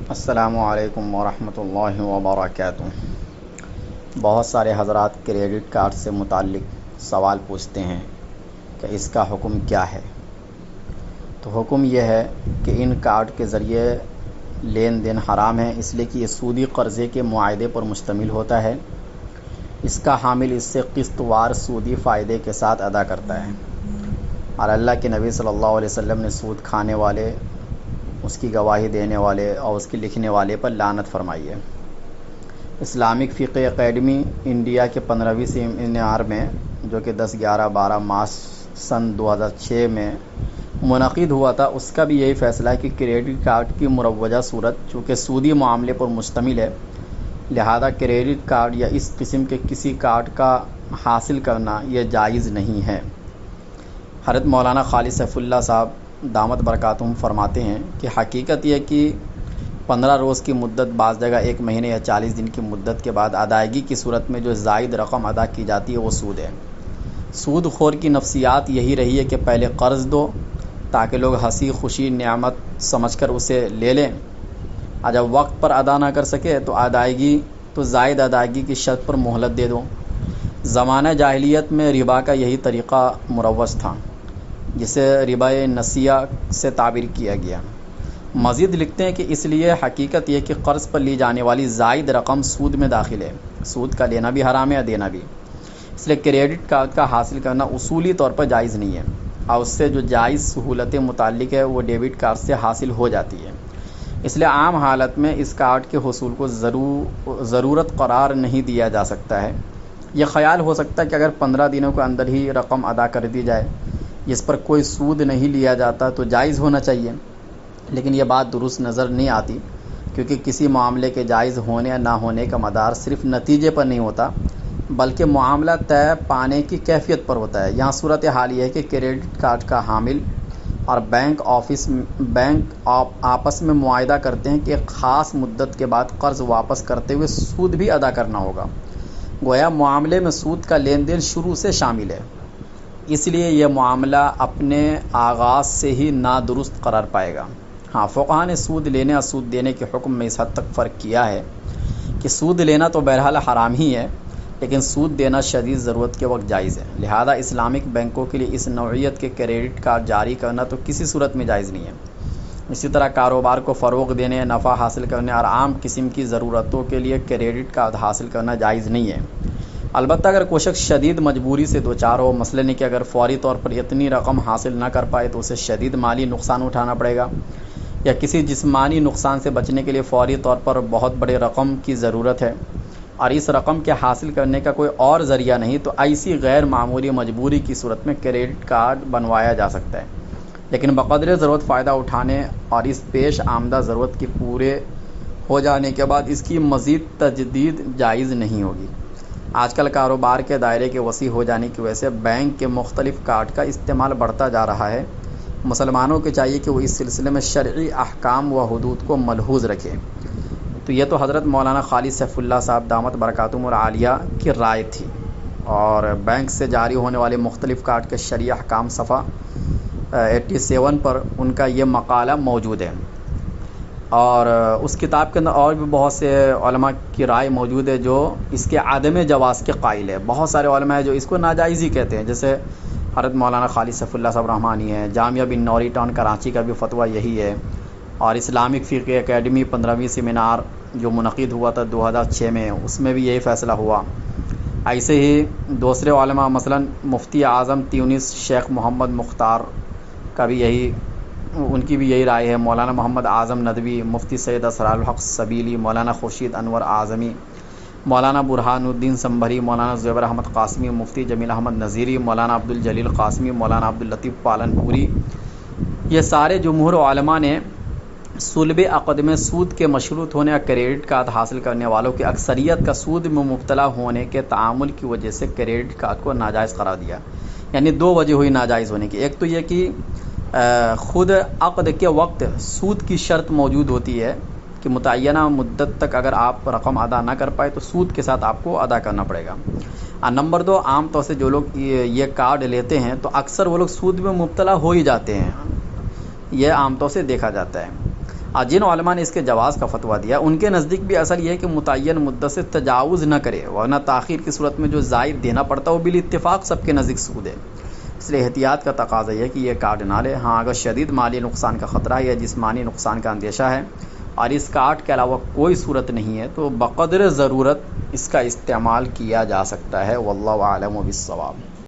السلام علیکم ورحمۃ اللہ وبرکاتہ۔ بہت سارے حضرات کریڈٹ کارڈ سے متعلق سوال پوچھتے ہیں کہ اس کا حکم کیا ہے۔ تو حکم یہ ہے کہ ان کارڈ کے ذریعے لین دین حرام ہے، اس لیے کہ یہ سودی قرضے کے معاہدے پر مشتمل ہوتا ہے۔ اس کا حامل اس سے قسط وار سودی فائدے کے ساتھ ادا کرتا ہے، اور اللہ کے نبی صلی اللہ علیہ وسلم نے سود کھانے والے، اس کی گواہی دینے والے اور اس کی لکھنے والے پر لعنت فرمائی ہے۔ اسلامک فقہ اکیڈمی انڈیا کے 15ویں سیمینار میں، جو کہ 10، 11، 12 مارچ سن 2006 میں منعقد ہوا تھا، اس کا بھی یہی فیصلہ ہے کہ کریڈٹ کارڈ کی مروجہ صورت چونکہ سودی معاملے پر مشتمل ہے، لہذا کریڈٹ کارڈ یا اس قسم کے کسی کارڈ کا حاصل کرنا یہ جائز نہیں ہے۔ حضرت مولانا خالد سیف اللہ صاحب دامت برکاتہم فرماتے ہیں کہ حقیقت یہ کہ 15 روز کی مدت، بعض جگہ 1 مہینے یا 40 دن کی مدت کے بعد ادائیگی کی صورت میں جو زائد رقم ادا کی جاتی ہے وہ سود ہے۔ سود خور کی نفسیات یہی رہی ہے کہ پہلے قرض دو تاکہ لوگ ہنسی خوشی نعمت سمجھ کر اسے لے لیں، اور جب وقت پر ادا نہ کر سکے تو زائد ادائیگی کی شرط پر مہلت دے دو۔ زمانہ جاہلیت میں ربا کا یہی طریقہ مروج تھا، جسے ربا نسیہ سے تعبیر کیا گیا۔ مزید لکھتے ہیں کہ اس لیے حقیقت یہ کہ قرض پر لی جانے والی زائد رقم سود میں داخل ہے، سود کا لینا بھی حرام ہے اور دینا بھی، اس لیے کریڈٹ کارڈ کا حاصل کرنا اصولی طور پر جائز نہیں ہے، اور اس سے جو جائز سہولتیں متعلق ہے وہ ڈیبٹ کارڈ سے حاصل ہو جاتی ہے۔ اس لیے عام حالت میں اس کارڈ کے حصول کو ضرورت قرار نہیں دیا جا سکتا ہے۔ یہ خیال ہو سکتا ہے کہ اگر 15 دنوں کے اندر ہی رقم ادا کر دی جائے جس پر کوئی سود نہیں لیا جاتا تو جائز ہونا چاہیے، لیکن یہ بات درست نظر نہیں آتی، کیونکہ کسی معاملے کے جائز ہونے یا نہ ہونے کا مدار صرف نتیجے پر نہیں ہوتا بلکہ معاملہ طے پانے کی کیفیت پر ہوتا ہے۔ یہاں صورتحال یہ ہے کہ کریڈٹ کارڈ کا حامل اور بینک آپس میں معاہدہ کرتے ہیں کہ ایک خاص مدت کے بعد قرض واپس کرتے ہوئے سود بھی ادا کرنا ہوگا، گویا معاملے میں سود کا لین دین شروع سے شامل ہے، اس لیے یہ معاملہ اپنے آغاز سے ہی نادرست قرار پائے گا۔ ہاں، فقہاء نے سود لینے اور سود دینے کے حکم میں اس حد تک فرق کیا ہے کہ سود لینا تو بہرحال حرام ہی ہے، لیکن سود دینا شدید ضرورت کے وقت جائز ہے، لہذا اسلامک بینکوں کے لیے اس نوعیت کے کریڈٹ کارڈ جاری کرنا تو کسی صورت میں جائز نہیں ہے۔ اسی طرح کاروبار کو فروغ دینے، نفع حاصل کرنے اور عام قسم کی ضرورتوں کے لیے کریڈٹ کارڈ حاصل کرنا جائز نہیں ہے۔ البتہ اگر کوئی شخص شدید مجبوری سے دوچار ہو، مثلاً کہ اگر فوری طور پر اتنی رقم حاصل نہ کر پائے تو اسے شدید مالی نقصان اٹھانا پڑے گا، یا کسی جسمانی نقصان سے بچنے کے لیے فوری طور پر بہت بڑے رقم کی ضرورت ہے اور اس رقم کے حاصل کرنے کا کوئی اور ذریعہ نہیں، تو ایسی غیر معمولی مجبوری کی صورت میں کریڈٹ کارڈ بنوایا جا سکتا ہے، لیکن بقدر ضرورت فائدہ اٹھانے اور اس پیش آمدہ ضرورت کے پورے ہو جانے کے بعد اس کی مزید تجدید جائز نہیں ہوگی۔ آج کل کاروبار کے دائرے کے وسیع ہو جانے کی وجہ سے بینک کے مختلف کارڈ کا استعمال بڑھتا جا رہا ہے۔ مسلمانوں کو چاہیے کہ وہ اس سلسلے میں شرعی احکام و حدود کو ملحوظ رکھیں۔ تو یہ تو حضرت مولانا خالد سیف اللہ صاحب دامت برکاتہم العالیہ کی رائے تھی، اور بینک سے جاری ہونے والے مختلف کارڈ کے شرعی احکام صفحہ 87 پر ان کا یہ مقالہ موجود ہے، اور اس کتاب کے اندر اور بھی بہت سے علماء کی رائے موجود ہے جو اس کے عدم جواز کے قائل ہے۔ بہت سارے علماء ہیں جو اس کو ناجائز ہی کہتے ہیں، جیسے حضرت مولانا خالد سیف اللہ صاحب رحمانی ہے، جامعہ بن نوری ٹاؤن کراچی کا بھی فتویٰ یہی ہے، اور اسلامک فقہ اکیڈمی 15ویں سیمینار جو منعقد ہوا تھا 2006 میں، اس میں بھی یہی فیصلہ ہوا۔ ایسے ہی دوسرے علماء مثلاً مفتی اعظم تیونس شیخ محمد مختار کا بھی ان کی بھی یہی رائے ہے، مولانا محمد اعظم ندوی، مفتی سید اسرار الحق سبیلی، مولانا خورشید انور اعظمی، مولانا برہان الدین سنبھری، مولانا زبیر احمد قاسمی، مفتی جمیل احمد نذیری، مولانا عبد الجلیل قاسمی، مولانا عبد اللطیف پالن پوری، یہ سارے جمہور علماء نے صلب عقد میں سود کے مشروط ہونے اور کریڈٹ کارڈ حاصل کرنے والوں کی اکثریت کا سود میں مبتلا ہونے کے تعامل کی وجہ سے کریڈٹ کارڈ کو ناجائز قرار دیا۔ یعنی 2 وجہ ہوئی ناجائز ہونے کی، ایک تو یہ کہ خود عقد کے وقت سود کی شرط موجود ہوتی ہے کہ متعینہ مدت تک اگر آپ رقم ادا نہ کر پائے تو سود کے ساتھ آپ کو ادا کرنا پڑے گا۔ اور نمبر 2، عام طور سے جو لوگ یہ کارڈ لیتے ہیں تو اکثر وہ لوگ سود میں مبتلا ہو ہی جاتے ہیں، یہ عام طور سے دیکھا جاتا ہے۔ جن علماء نے اس کے جواز کا فتویٰ دیا ان کے نزدیک بھی اصل یہ ہے کہ متعین مدت سے تجاوز نہ کرے، ورنہ تاخیر کی صورت میں جو زائد دینا پڑتا ہے وہ بالاتفاق سب کے نزدیک سود ہے۔ اس لیے احتیاط کا تقاضا یہ ہے کہ یہ کارڈ نہ لے۔ ہاں اگر شدید مالی نقصان کا خطرہ ہے یا جسمانی نقصان کا اندیشہ ہے اور اس کارڈ کے علاوہ کوئی صورت نہیں ہے تو بقدر ضرورت اس کا استعمال کیا جا سکتا ہے۔ واللہ اعلم بالصواب۔